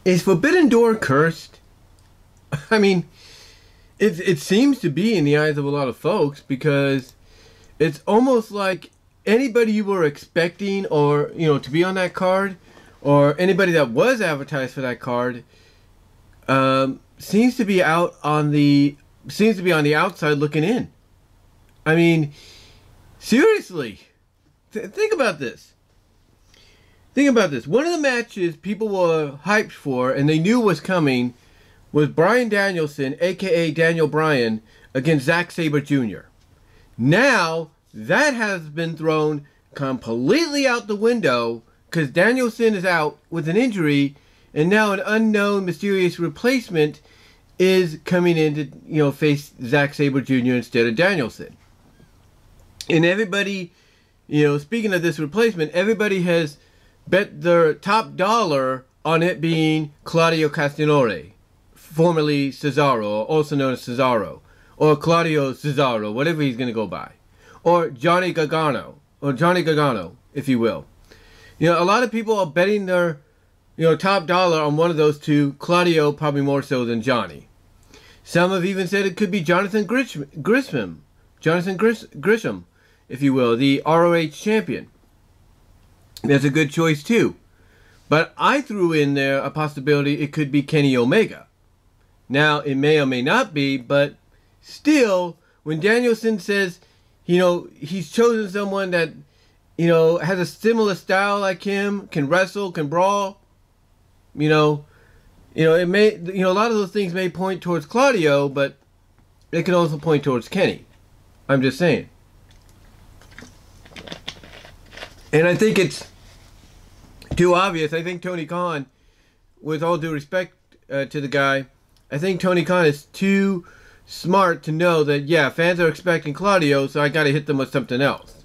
Is Forbidden Door cursed? I mean, it seems to be in the eyes of a lot of folks, because it's almost like anybody you were expecting, or to be on that card, or anybody that was advertised for that card, seems to be on the outside looking in. I mean, seriously, think about this. Think about this. One of the matches people were hyped for and they knew was coming was Bryan Danielson, aka Daniel Bryan, against Zack Sabre Jr. Now, that has been thrown completely out the window because Danielson is out with an injury, and now an unknown mysterious replacement is coming in to face Zack Sabre Jr. instead of Danielson. And everybody, speaking of this replacement, everybody has bet their top dollar on it being Claudio Castagnoli, formerly Cesaro, also known as Cesaro, or Claudio Cesaro, whatever he's going to go by, or Johnny Gargano, if you will. A lot of people are betting their, top dollar on one of those two. Claudio probably more so than Johnny. Some have even said it could be Jonathan Grisham, if you will, the ROH champion. That's a good choice too. But I threw in there a possibility it could be Kenny Omega. Now, it may or may not be, but still, when Danielson says, he's chosen someone that, has a similar style like him, can wrestle, can brawl, it may, a lot of those things may point towards Claudio, but it can also point towards Kenny. I'm just saying. And I think it's too obvious. I think Tony Khan, with all due respect to the guy, I think Tony Khan is too smart to know that, yeah, fans are expecting Claudio, so I got to hit them with something else.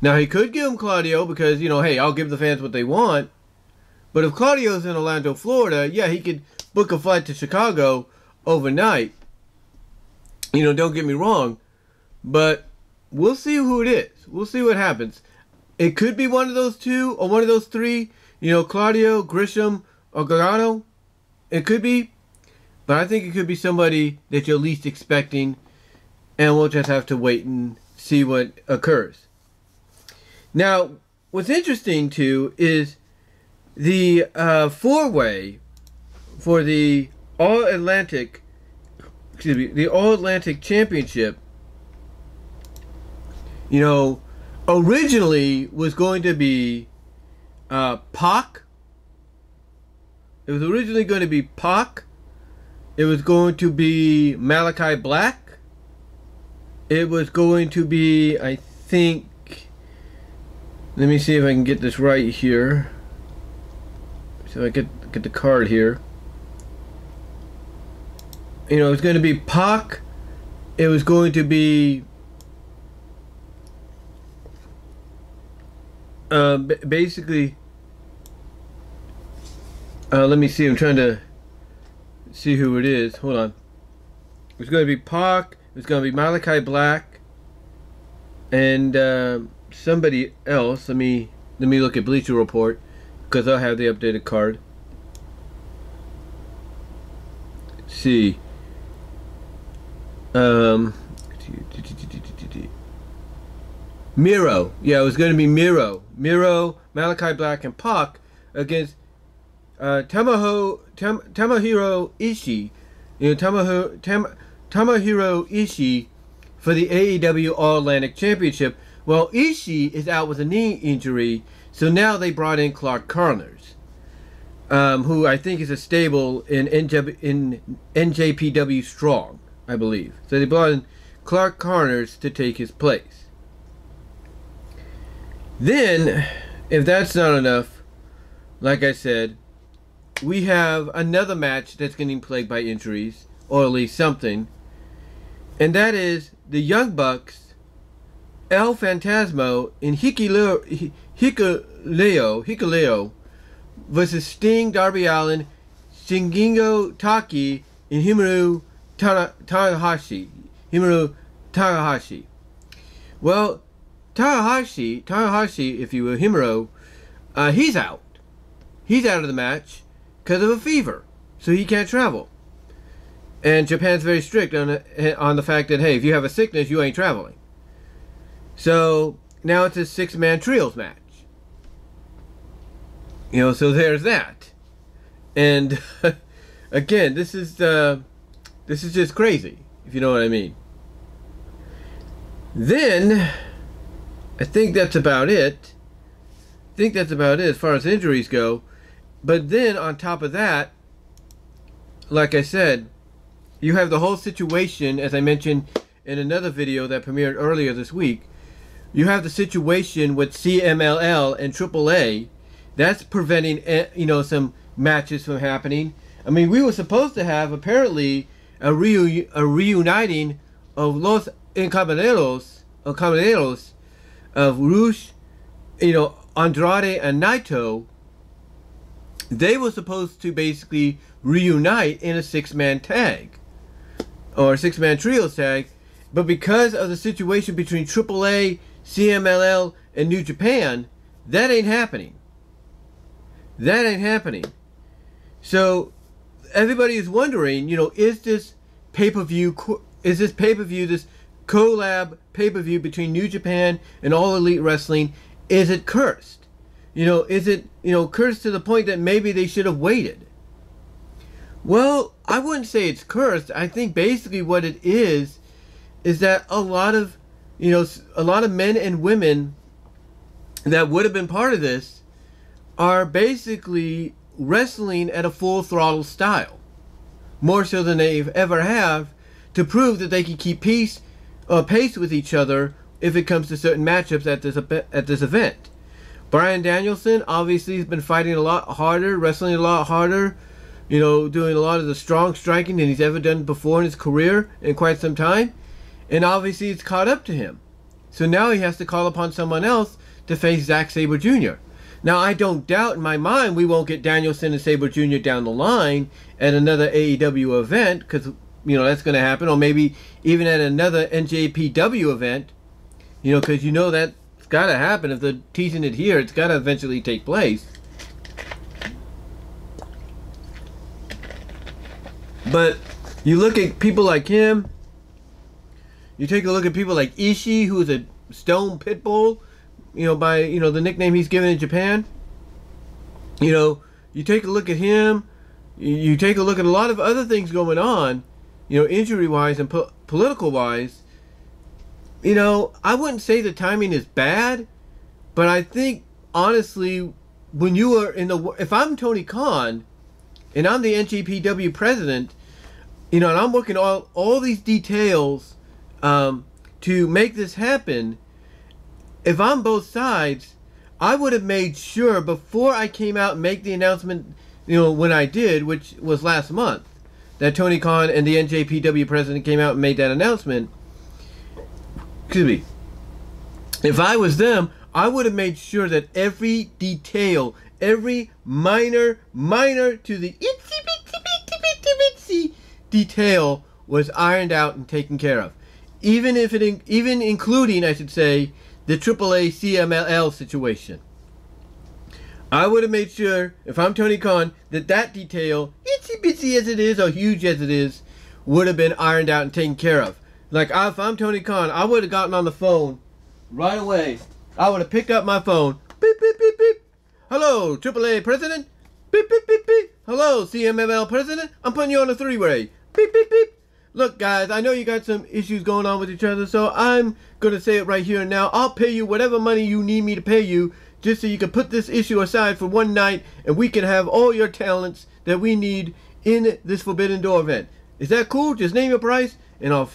Now, he could give him Claudio because, hey, I'll give the fans what they want. But if Claudio's in Orlando, Florida, yeah, he could book a flight to Chicago overnight. Don't get me wrong. But we'll see who it is. We'll see what happens. It could be one of those two or one of those three. Claudio, Grisham, or Gargano. It could be. But I think it could be somebody that you're least expecting. And we'll just have to wait and see what occurs. Now, what's interesting, too, is the four-way for the All-Atlantic Championship, originally was going to be Pac. It was originally going to be Pac. It was going to be Malachi Black. It was going to be, I think, let me see if I can get this right here. So I get the card here. It was going to be Pac. It was going to be basically, let me see. I'm trying to see who it is. Hold on. It was going to be Pac. It was going to be Malachi Black, and somebody else. Let me look at Bleacher Report because I'll have the updated card. Let's see. Miro. Yeah, it was going to be Miro. Miro, Malachi Black, and Pac against Tomohiro Ishii. Tomohiro Ishii for the AEW All-Atlantic Championship. Well, Ishii is out with a knee injury, so now they brought in Clark Connors, who I think is a stable in NJPW Strong, I believe. So they brought in Clark Connors to take his place. Then, if that's not enough, like I said, we have another match that's getting plagued by injuries, or at least something, and that is the Young Bucks, El Phantasmo, and Hikuleo versus Sting, Darby Allin, Shingo Taki, and Himuro Tanahashi. Well, Tanahashi, if you will, Himuro, he's out. He's out of the match. because of a fever, so he can't travel. And Japan's very strict on the fact that, hey, if you have a sickness, you ain't traveling. So now it's a 6-man trios match. You know, so there's that. And again, this is just crazy, if you know what I mean. Then I think that's about it. As far as injuries go. But then on top of that, like I said, you have the whole situation, as I mentioned in another video that premiered earlier this week. You have the situation with CMLL and AAA. That's preventing, you know, some matches from happening. I mean, we were supposed to have apparently a reuniting of Los Caballeros of Rush, you know, Andrade and Naito. They were supposed to basically reunite in a 6-man tag or a 6-man trios tag, but because of the situation between AAA, CMLL, and New Japan, that ain't happening. So everybody is wondering, you know, is this pay-per-view, this collab pay-per-view between New Japan and All Elite Wrestling, is it cursed? You know, is it, you know, cursed to the point that maybe they should have waited? Well, I wouldn't say it's cursed. I think basically what it is that a lot of men and women that would have been part of this are basically wrestling at a full throttle style, more so than they've ever have, to prove that they can keep pace with each other if it comes to certain matchups at this event. Bryan Danielson obviously has been fighting a lot harder, wrestling a lot harder, you know, doing a lot of the strong striking than he's ever done before in his career in quite some time, and obviously it's caught up to him. So now he has to call upon someone else to face Zack Sabre Jr. Now, I don't doubt in my mind we won't get Danielson and Sabre Jr. down the line at another AEW event, because, you know, that's going to happen, or maybe even at another NJPW event, you know, because you know that's got to happen. If they're teasing it here, it's got to eventually take place. But you look at people like him, you take a look at people like Ishii, who is a stone pit bull, you know, by, you know, the nickname he's given in Japan. You know, you take a look at him, you take a look at a lot of other things going on, you know, injury-wise and political-wise. You know, I wouldn't say the timing is bad, but I think, honestly, when you are if I'm Tony Khan, and I'm the NJPW president, you know, and I'm working all these details to make this happen, if I'm both sides, I would have made sure before I came out and make the announcement, you know, when I did, which was last month, that Tony Khan and the NJPW president came out and made that announcement. Excuse me. If I was them, I would have made sure that every detail, every minor to the itsy detail was ironed out and taken care of. Even including, I should say, the AAA CMLL situation. I would have made sure, if I'm Tony Khan, that detail, itsy bitsy as it is or huge as it is, would have been ironed out and taken care of. Like, if I'm Tony Khan, I would have gotten on the phone right away. I would have picked up my phone. Beep, beep, beep, beep. Hello, AAA president. Beep, beep, beep, beep. Hello, CMLL president. I'm putting you on a 3-way. Beep, beep, beep. Look, guys, I know you got some issues going on with each other, so I'm going to say it right here and now. I'll pay you whatever money you need me to pay you, just so you can put this issue aside for one night, and we can have all your talents that we need in this Forbidden Door event. Is that cool? Just name your price, and I'll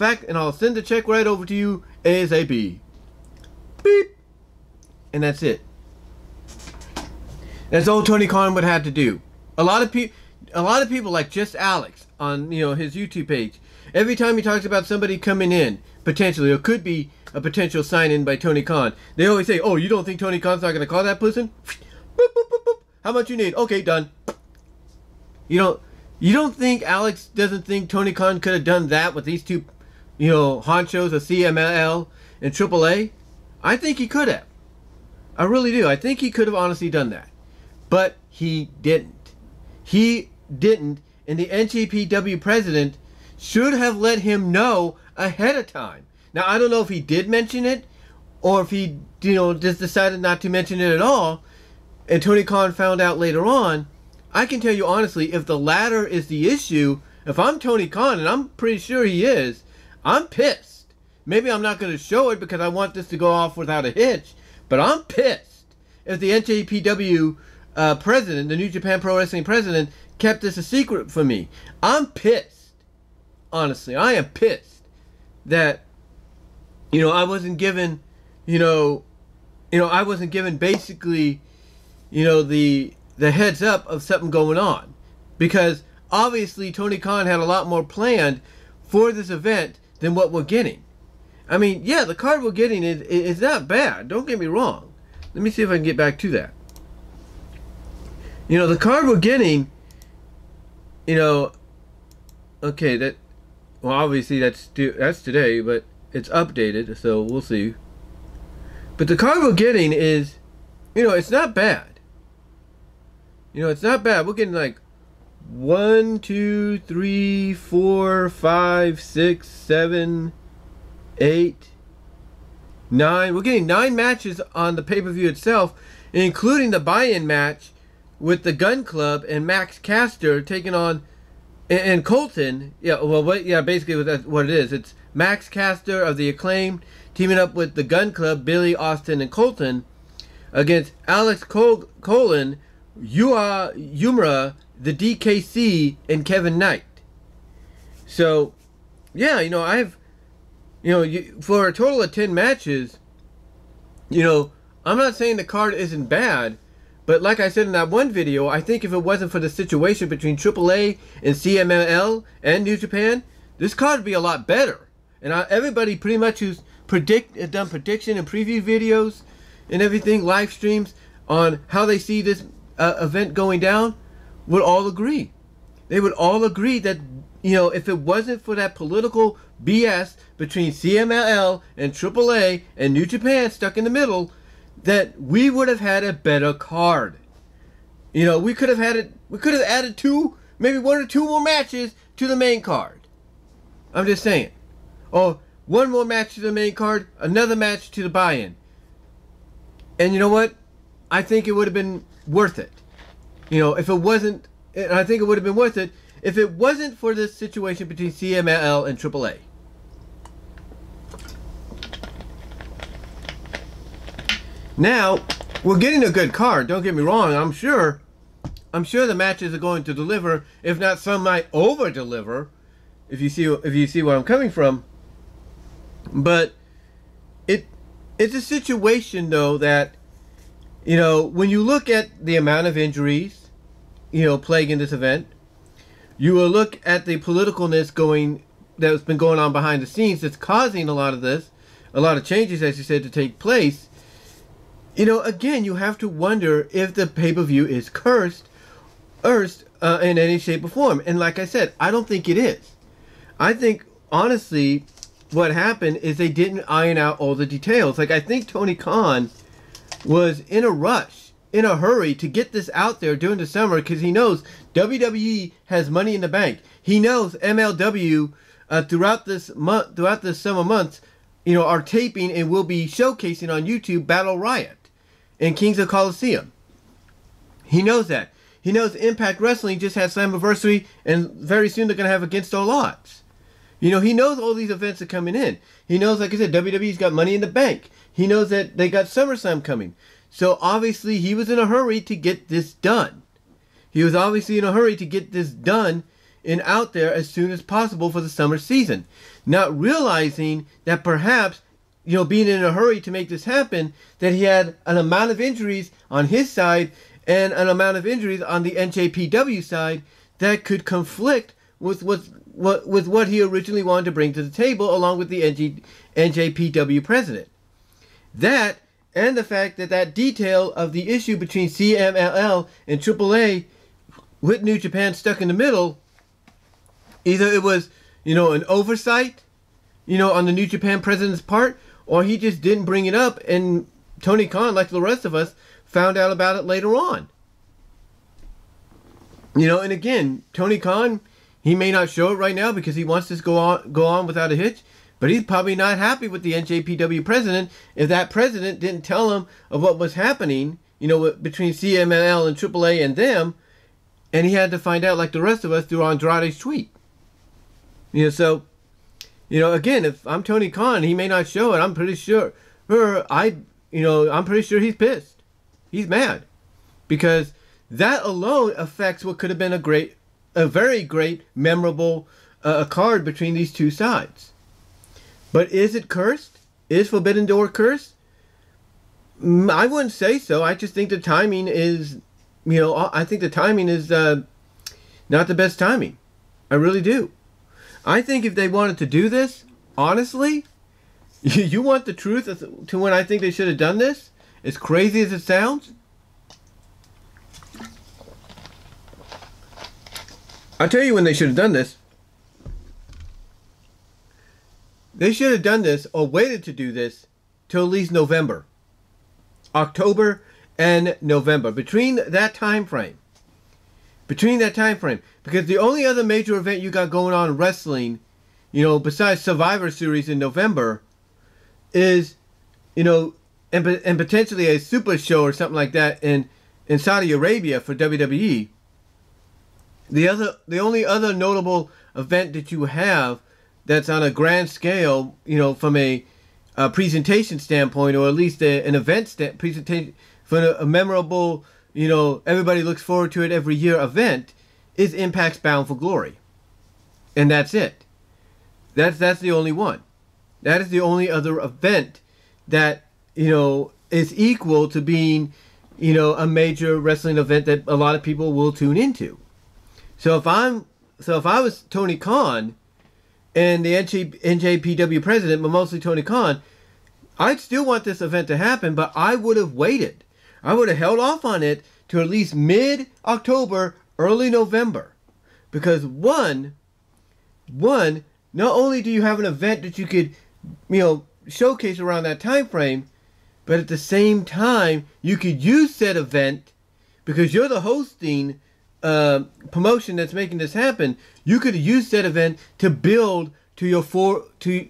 send the check right over to you ASAP. Beep. And that's it. That's all Tony Khan would have to do. A lot of people like Just Alex on, you know, his YouTube page. Every time he talks about somebody coming in, potentially, or could be a potential sign-in by Tony Khan, they always say, "Oh, you don't think Tony Khan's not going to call that person? Boop, boop, boop, boop. How much you need? Okay, done." You don't think Alex doesn't think Tony Khan could have done that with these two, you know, honchos of CMLL and AAA? I think he could have. I really do. I think he could have honestly done that. But he didn't. he didn't, and the NJPW president should have let him know ahead of time. Now, I don't know if he did mention it, or if he, just decided not to mention it at all, and Tony Khan found out later on. I can tell you honestly, if the latter is the issue, if I'm Tony Khan, and I'm pretty sure he is, I'm pissed. Maybe I'm not going to show it because I want this to go off without a hitch, but I'm pissed if the NJPW president, the New Japan Pro Wrestling president, kept this a secret from me. I'm pissed. Honestly, I am pissed that, I wasn't given, I wasn't given basically, the heads up of something going on. Because obviously Tony Khan had a lot more planned for this event than what we're getting. I mean, yeah, the card we're getting is not bad. Don't get me wrong. Let me see if I can get back to that. The card we're getting, okay, well, obviously that's today, but it's updated, so we'll see. But the card we're getting is, it's not bad. It's not bad. We're getting like 1, 2, 3, 4, 5, 6, 7, 8, 9. We're getting 9 matches on the pay-per-view itself, including the buy-in match with the Gun Club and Max Caster taking on and Colton. Yeah, well, basically that's what it is. It's Max Caster of the Acclaim teaming up with the Gun Club, Billy, Austin, and Colton against Alex Colon, Yumra, the DKC, and Kevin Knight. So, yeah, I have, for a total of 10 matches, I'm not saying the card isn't bad, but like I said in that one video, I think if it wasn't for the situation between AAA and CMLL and New Japan, this card would be a lot better. And everybody pretty much who's done prediction and preview videos and everything, live streams on how they see this event going down, would all agree. They would all agree that, if it wasn't for that political BS between CMLL and AAA and New Japan stuck in the middle, that we would have had a better card. We could have added 2, maybe 1 or 2 more matches to the main card. I'm just saying. Or 1 more match to the main card, another match to the buy-in. And you know what? I think it would have been worth it. If it wasn't, and I think it would have been worth it if it wasn't for this situation between CMLL and AAA. Now, we're getting a good card, don't get me wrong. I'm sure the matches are going to deliver, if not some might over-deliver, if you see where I'm coming from. But it's a situation though that, when you look at the amount of injuries, plaguing this event, you will look at the politicalness that's been going on behind the scenes that's causing a lot of changes, as you said, to take place. Again, you have to wonder if the pay-per-view is cursed in any shape or form. And like I said, I don't think it is. I think, honestly, what happened is they didn't iron out all the details. Like, I think Tony Khan was in a rush, in a hurry to get this out there during the summer because he knows WWE has money in the bank. He knows MLW throughout this summer months, are taping and will be showcasing on YouTube Battle Riot and Kings of Colosseum. He knows that. He knows Impact Wrestling just had Slammiversary, and very soon they're going to have Against All Odds. He knows all these events are coming in. He knows, like I said, WWE's got money in the bank. He knows that they got SummerSlam coming. So obviously he was in a hurry to get this done. He was obviously in a hurry to get this done and out there as soon as possible for the summer season. Not realizing that perhaps, being in a hurry to make this happen, that he had an amount of injuries on his side and an amount of injuries on the NJPW side that could conflict with what he originally wanted to bring to the table, along with the NJPW president. That, and the fact that detail of the issue between CMLL and AAA with New Japan stuck in the middle, either it was, an oversight, on the New Japan president's part, or he just didn't bring it up, and Tony Khan, like the rest of us, found out about it later on. You know, and again, Tony Khan, he may not show it right now because he wants this go on without a hitch, but he's probably not happy with the NJPW president if that president didn't tell him of what was happening, you know, between CMLL and AAA and them, and he had to find out like the rest of us through Andrade's tweet. You know, so, you know, again, if I'm Tony Khan, he may not show it. I'm pretty sure, I'm pretty sure he's pissed. He's mad because that alone affects what could have been a very great, memorable card between these two sides. But is it cursed? Is Forbidden Door cursed? I wouldn't say so. I just think the timing is, I think the timing is not the best timing. I really do. I think if they wanted to do this, honestly, you want the truth to when I think they should have done this? As crazy as it sounds? I'll tell you when they should have done this. They should have done this or waited to do this till at least November. October and November. Between that time frame. Because the only other major event you got going on in wrestling, besides Survivor Series in November, is, and potentially a super show or something like that in Saudi Arabia for WWE. The only other notable event that you have that's on a grand scale, from a presentation standpoint, or at least an event presentation for a memorable, everybody looks forward to it every year event, is Impact's Bound for Glory. And that's it. That's the only one. That is the only other event that, is equal to being, a major wrestling event that a lot of people will tune into. So if I was Tony Khan and the NJPW president, but mostly Tony Khan, I'd still want this event to happen, but I would have waited. I would have held off on it to at least mid-October, early November. Because one, not only do you have an event that you could, showcase around that time frame, but at the same time, you could use said event, because you're the hosting promotion that's making this happen. You could use that event to build to your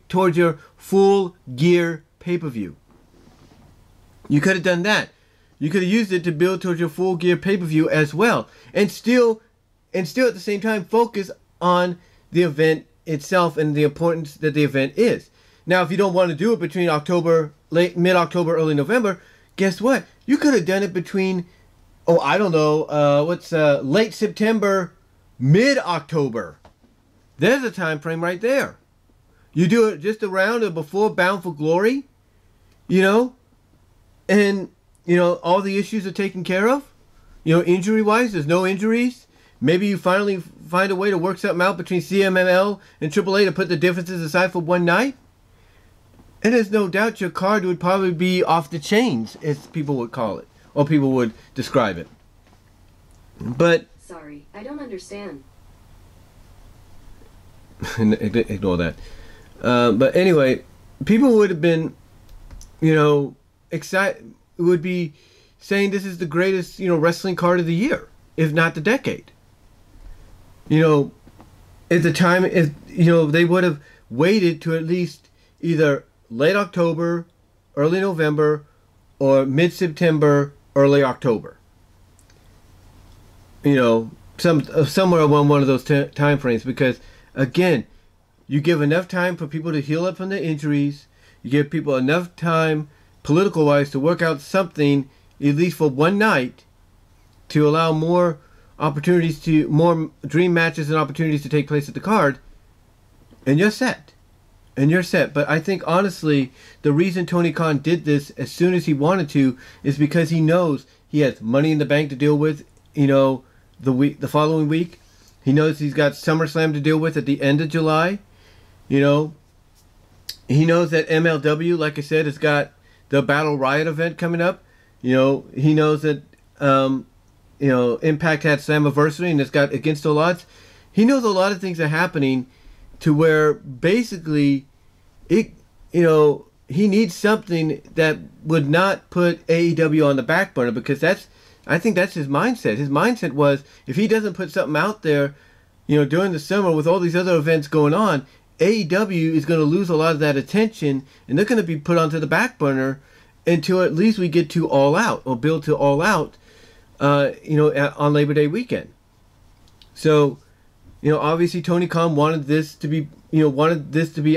towards your Full Gear pay-per-view. You could have done that. You could have used it to build towards your Full Gear pay-per-view as well, and still at the same time focus on the event itself and the importance that the event is. Now, if you don't want to do it between mid-October, early November, guess what? You could have done it between, late September, mid-October. There's a time frame right there. You do it just around or before Bound for Glory, and, all the issues are taken care of. Injury-wise, there's no injuries. Maybe you finally find a way to work something out between CMLL and AAA to put the differences aside for one night. And there's no doubt your card would probably be off the chains, as people would call it, or people would describe it. But sorry, I don't understand. Ignore that. But anyway, people would have been, excited. Would be saying this is the greatest, wrestling card of the year, if not the decade. At the time, they would have waited to at least either late October, early November, or mid-September, early October. Somewhere along one of those time frames, because again, you give enough time for people to heal up from the injuries. You give people enough time, political-wise, to work out something, at least for one night, to allow more dream matches and opportunities to take place at the card, and you're set. But I think, honestly, the reason Tony Khan did this as soon as he wanted to is because he knows he has Money in the Bank to deal with, the following week. He knows he's got SummerSlam to deal with at the end of July. He knows that MLW, like I said, has got the Battle Riot event coming up. He knows that, Impact had Slammiversary and it's got Against All Odds. He knows a lot of things are happening to where basically he needs something that would not put AEW on the back burner, because that's I think that's his mindset. His mindset was, if he doesn't put something out there, you know, during the summer with all these other events going on, AEW is going to lose a lot of that attention, and they're going to be put onto the back burner until at least we get to All Out, or build to All Out, you know, on Labor Day weekend. So, you know, obviously Tony Khan wanted this to be,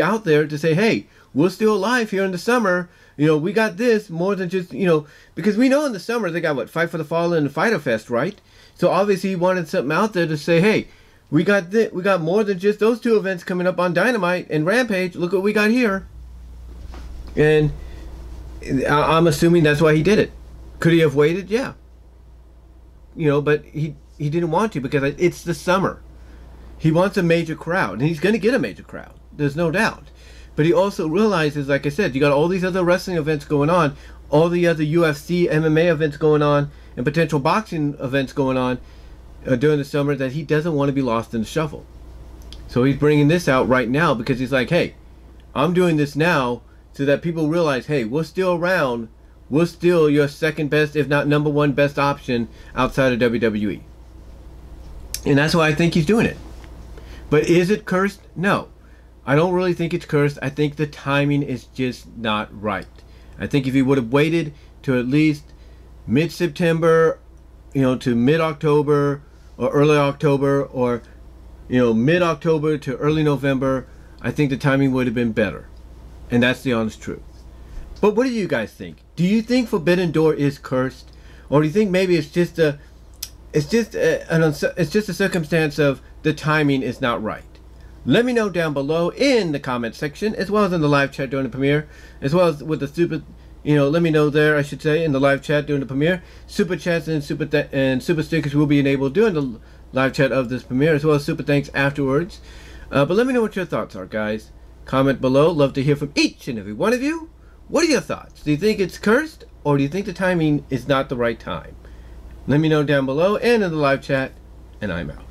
out there to say, hey, we're still alive here in the summer. You know, we got this more than just, you know, because we know in the summer they got what, Fight for the Fallen and Fyter Fest, right? So obviously he wanted something out there to say, hey, we got more than just those two events coming up on Dynamite and Rampage. Look what we got here. And I'm assuming that's why he did it. Could he have waited? Yeah. You know, but he didn't want to, because it's the summer. He wants a major crowd, and he's going to get a major crowd. There's no doubt. But he also realizes, like I said, you got all these other wrestling events going on, all the other UFC, MMA events going on, and potential boxing events going on during the summer, that he doesn't want to be lost in the shuffle. So he's bringing this out right now, because he's like, hey, I'm doing this now so that people realize, hey, we're still around. We're still your second best, if not number one best option outside of WWE. And that's why I think he's doing it. But is it cursed? No. I don't really think it's cursed. I think the timing is just not right. I think if he would have waited to at least mid-September, you know, to mid-October or early October, or, you know, mid-October to early November, I think the timing would have been better. And that's the honest truth. But what do you guys think? Do you think Forbidden Door is cursed? Or do you think maybe it's just a circumstance of the timing is not right? Let me know down below in the comment section, as well as in the live chat during the premiere, as well as with the super, you know, let me know there, I should say, in the live chat during the premiere. Super chats and super stickers will be enabled during the live chat of this premiere, as well as super thanks afterwards. But let me know what your thoughts are, guys. Comment below. Love to hear from each and every one of you. What are your thoughts? Do you think it's cursed, or do you think the timing is not the right time? Let me know down below and in the live chat, and I'm out.